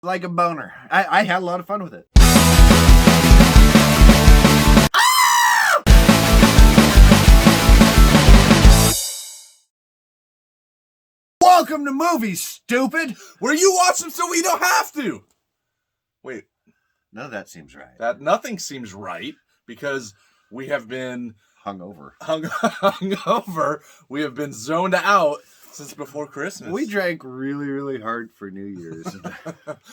Like a boner. I had a lot of fun with it. Welcome to Movies, Stupid! Where you watch them so we don't have to! Wait. None of that seems right. Nothing seems right because we have been... Hungover. Hungover. We have been zoned out since before Christmas. We drank really, really hard for New Year's.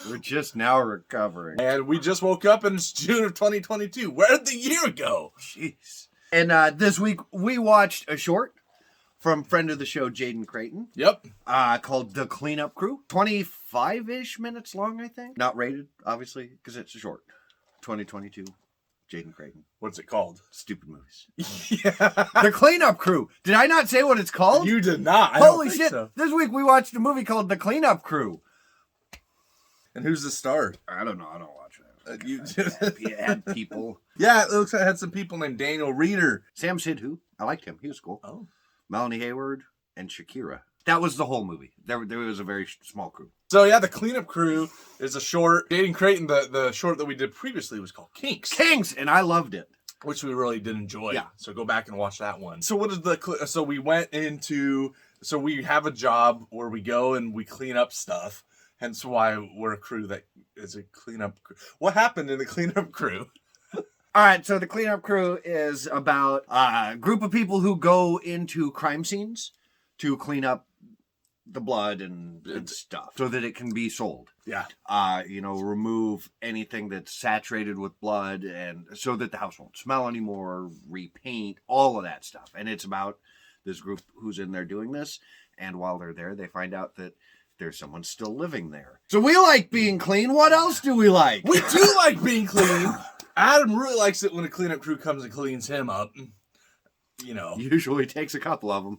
We're just now recovering. And we just woke up and it's June of 2022. Where'd the year go? Jeez. And this week we watched a short from friend of the show, Jaden Creighton. Yep. Called The Cleanup Crew. 25-ish minutes long, I think. Not rated, obviously, because it's a short. 2022. Jaden Creighton. What's it called? Stoopid Movies. Yeah. The Cleanup Crew. Did I not say what it's called? You did not. Holy shit. So. This week we watched a movie called The Cleanup Crew. And who's the star? I don't know. I don't watch that. You had people. Yeah, it looks like it had some people named Daniel Reeder. Sam Sidhu. I liked him. He was cool. Oh. Melanie Hayward and Shakira. That was the whole movie. There was a very small crew. So yeah, The Cleanup Crew is a short. Jaden Creighton, the short that we did previously was called Kinks. Kinks, and I loved it. Which we really did enjoy. Yeah. So go back and watch that one. So what is so we went into, so we have a job where we go and we clean up stuff. Hence why we're a crew that is a cleanup crew. What happened in The Cleanup Crew? All right, so The Cleanup Crew is about a group of people who go into crime scenes to clean up the blood and stuff so that it can be sold. Yeah. Remove anything that's saturated with blood and so that the house won't smell anymore, repaint, all of that stuff. And it's about this group who's in there doing this. And while they're there, they find out that there's someone still living there. So we like being clean. What else do we like? We do like being clean. Adam really likes it when a cleanup crew comes and cleans him up. You know. Usually takes a couple of them.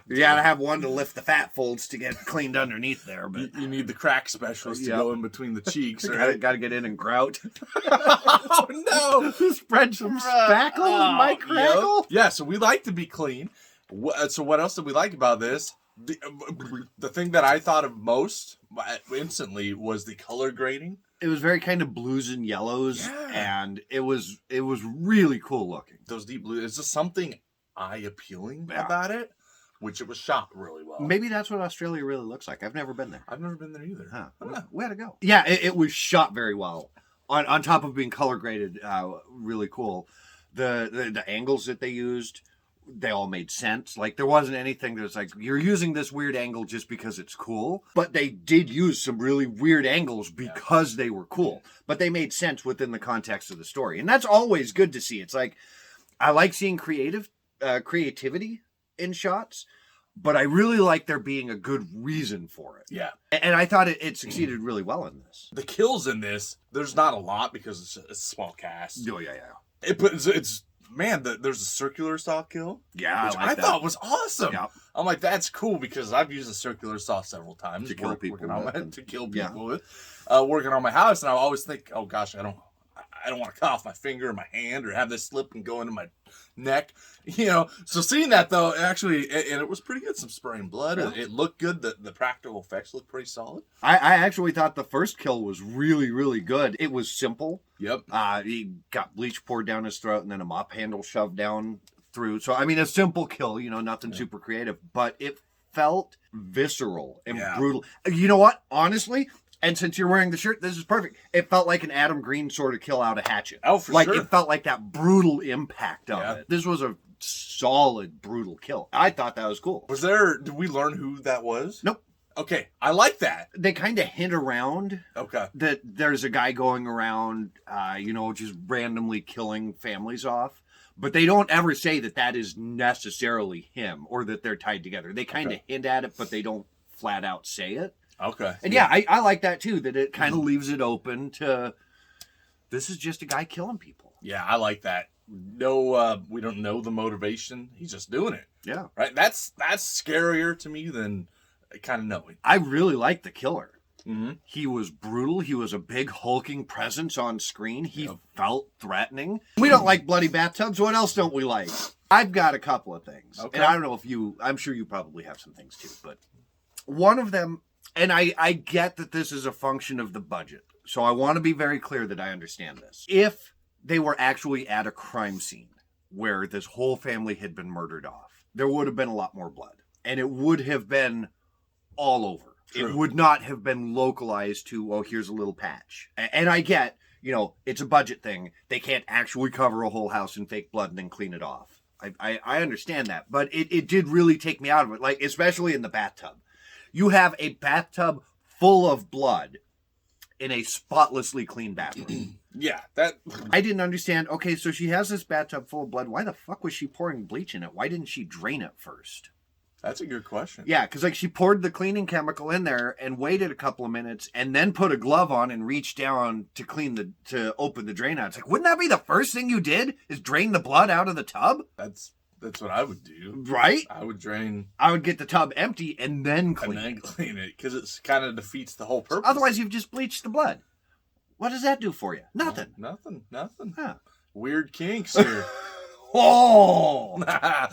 You gotta have one to lift the fat folds to get cleaned underneath there. But you need the crack specialist to go in between the cheeks. Right? Gotta get in and grout. Oh, no. Spread some spackle in my crackle. Yeah, so we like to be clean. So what else did we like about this? The thing that I thought of most instantly was the color grading. It was very kind of blues and yellows, and it was really cool looking. Those deep blues. It's just something eye-appealing about it, which it was shot really well. Maybe that's what Australia really looks like. I've never been there. I've never been there either. Huh. We had to go. Yeah, it was shot very well. On top of being color graded, really cool. The angles that they used, they all made sense. Like, there wasn't anything that's like, you're using this weird angle just because it's cool. But they did use some really weird angles because they were cool. But they made sense within the context of the story. And that's always good to see. It's like, I like seeing creativity in shots, but I really like there being a good reason for it. Yeah. And I thought it succeeded really well in this. The kills in this, there's not a lot because it's a small cast. Oh, yeah. It's man, there's a circular saw kill. Yeah, which I thought was awesome. Yep. I'm like, that's cool because I've used a circular saw several times to kill people with. Working on my house, and I always think, oh gosh, I don't want to cut off my finger or my hand or have this slip and go into my neck. So seeing that though, actually, and it was pretty good. Some spraying blood. Yeah. It looked good. The practical effects looked pretty solid. I actually thought the first kill was really, really good. It was simple. Yep. He got bleach poured down his throat and then a mop handle shoved down through. So, I mean, a simple kill, nothing super creative, but it felt visceral and brutal. You know what? Honestly, and since you're wearing the shirt, this is perfect. It felt like an Adam Green sort of kill out of Hatchet. Oh, for sure. It felt like that brutal impact of it. This was a solid, brutal kill. I thought that was cool. Did we learn who that was? Nope. Okay, I like that. They kind of hint around that there's a guy going around, just randomly killing families off. But they don't ever say that is necessarily him or that they're tied together. They kind of hint at it, but they don't flat out say it. Okay. And I like that too, that it kind of leaves it open to, this is just a guy killing people. Yeah, I like that. No, we don't know the motivation. He's just doing it. Yeah. Right? That's scarier to me than kind of knowing. I really like the killer. Mm-hmm. He was brutal. He was a big hulking presence on screen. He felt threatening. We don't like bloody bathtubs. What else don't we like? I've got a couple of things. Okay. And I don't know if I'm sure you probably have some things too, but one of them And I get that this is a function of the budget. So I want to be very clear that I understand this. If they were actually at a crime scene where this whole family had been murdered off, there would have been a lot more blood. And it would have been all over. True. It would not have been localized to, oh, here's a little patch. And I get, it's a budget thing. They can't actually cover a whole house in fake blood and then clean it off. I understand that. But it did really take me out of it, like especially in the bathtub. You have a bathtub full of blood in a spotlessly clean bathroom. Yeah, that... I didn't understand. Okay, so she has this bathtub full of blood. Why the fuck was she pouring bleach in it? Why didn't she drain it first? That's a good question. Yeah, because she poured the cleaning chemical in there and waited a couple of minutes and then put a glove on and reached down to open the drain out. It's like, wouldn't that be the first thing you did? Is drain the blood out of the tub? That's what I would do. Right? I would get the tub empty and then clean it because it kind of defeats the whole purpose. Otherwise, you've just bleached the blood. What does that do for you? Nothing. Nothing. Huh. Weird kinks here. Oh!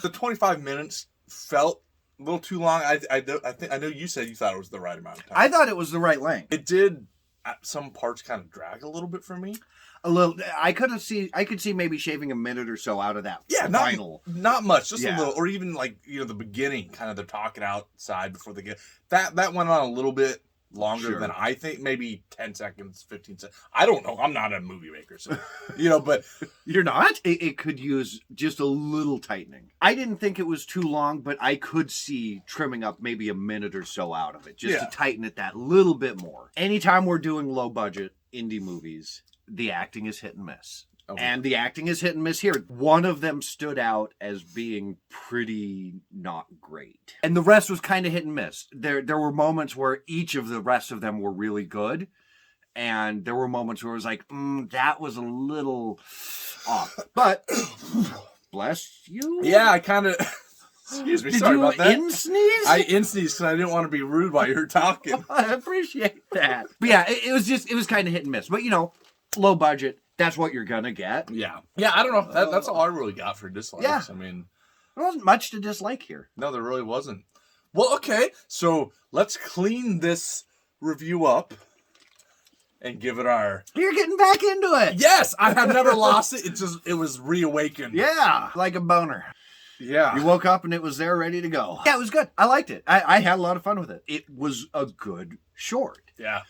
The 25 minutes felt a little too long. I know you said you thought it was the right amount of time. I thought it was the right length. It did at some parts kind of drag a little bit for me. A little. I could see maybe shaving a minute or so out of that. Yeah, final. Not much, just a little, or even like the beginning, kind of they're talking outside before they get that went on a little bit longer than I think, maybe 10 seconds, 15 seconds. I don't know. I'm not a movie maker, so but you're not. It could use just a little tightening. I didn't think it was too long, but I could see trimming up maybe a minute or so out of it just to tighten it that little bit more. Anytime we're doing low budget indie movies, the acting is hit and miss. Okay. And the acting is hit and miss here. One of them stood out as being pretty not great. And the rest was kind of hit and miss. There were moments where each of the rest of them were really good. And there were moments where it was like, that was a little off. But, bless you. Yeah, I kind of... Excuse me, sorry about that. Did you in-sneeze? I in-sneezed because I didn't want to be rude while you were talking. I appreciate that. But yeah, it was kind of hit and miss. But, low budget. That's what you're gonna get. Yeah, I don't know. That's all I really got for dislikes. Yeah. I mean, there wasn't much to dislike here. No, there really wasn't. Well, okay, so let's clean this review up and give it our... You're getting back into it. Yes, I have never lost it. It was reawakened. Yeah, like a boner. Yeah. You woke up and it was there ready to go. Yeah, it was good. I liked it. I had a lot of fun with it. It was a good short. Yeah.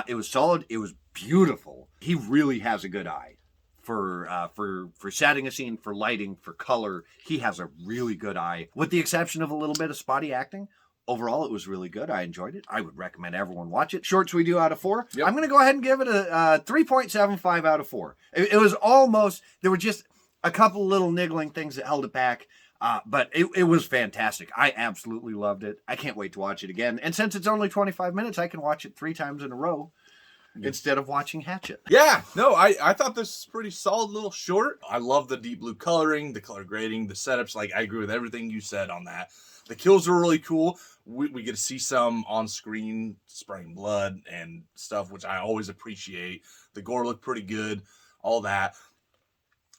It was solid. It was beautiful. He really has a good eye for setting a scene, for lighting, for color. He has a really good eye. With the exception of a little bit of spotty acting, overall it was really good. I enjoyed it. I would recommend everyone watch it. Shorts we do out of 4. Yep. I'm going to go ahead and give it a 3.75 out of 4. It was almost, there were just a couple little niggling things that held it back. But it was fantastic. I absolutely loved it. I can't wait to watch it again. And since it's only 25 minutes, I can watch it 3 times in a row instead of watching Hatchet. Yeah, no, I thought this was pretty solid little short. I love the deep blue coloring, the color grading, the setups. Like, I agree with everything you said on that. The kills are really cool. We get to see some on screen spraying blood and stuff, which I always appreciate. The gore looked pretty good, all that.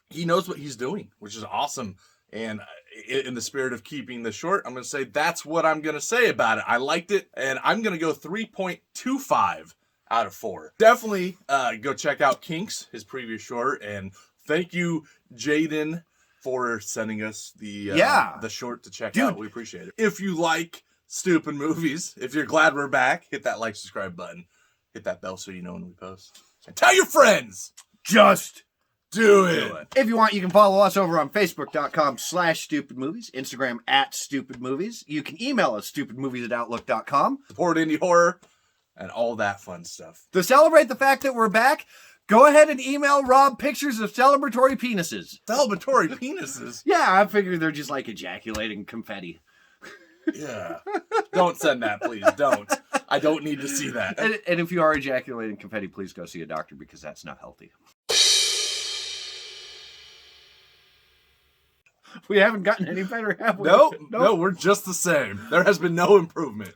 He knows what he's doing, which is awesome. And in the spirit of keeping the short, I'm going to say that's what I'm going to say about it. I liked it, and I'm going to go 3.25 out of 4. Definitely go check out Kinks, his previous short, and thank you, Jaden, for sending us the short to check out. We appreciate it. If you like Stoopid Movies, if you're glad we're back, hit that like, subscribe button. Hit that bell so you know when we post. And tell your friends! Just do it. If you want, you can follow us over on Facebook.com/StoopidMovies, Instagram @StoopidMovies. You can email us, StoopidMovies@Outlook.com. Support indie horror and all that fun stuff. To celebrate the fact that we're back, go ahead and email Rob pictures of celebratory penises. Celebratory penises? Yeah, I figure they're just like ejaculating confetti. Yeah. Don't send that, please. Don't. I don't need to see that. And if you are ejaculating confetti, please go see a doctor because that's not healthy. We haven't gotten any better, have we? No, we're just the same. There has been no improvement.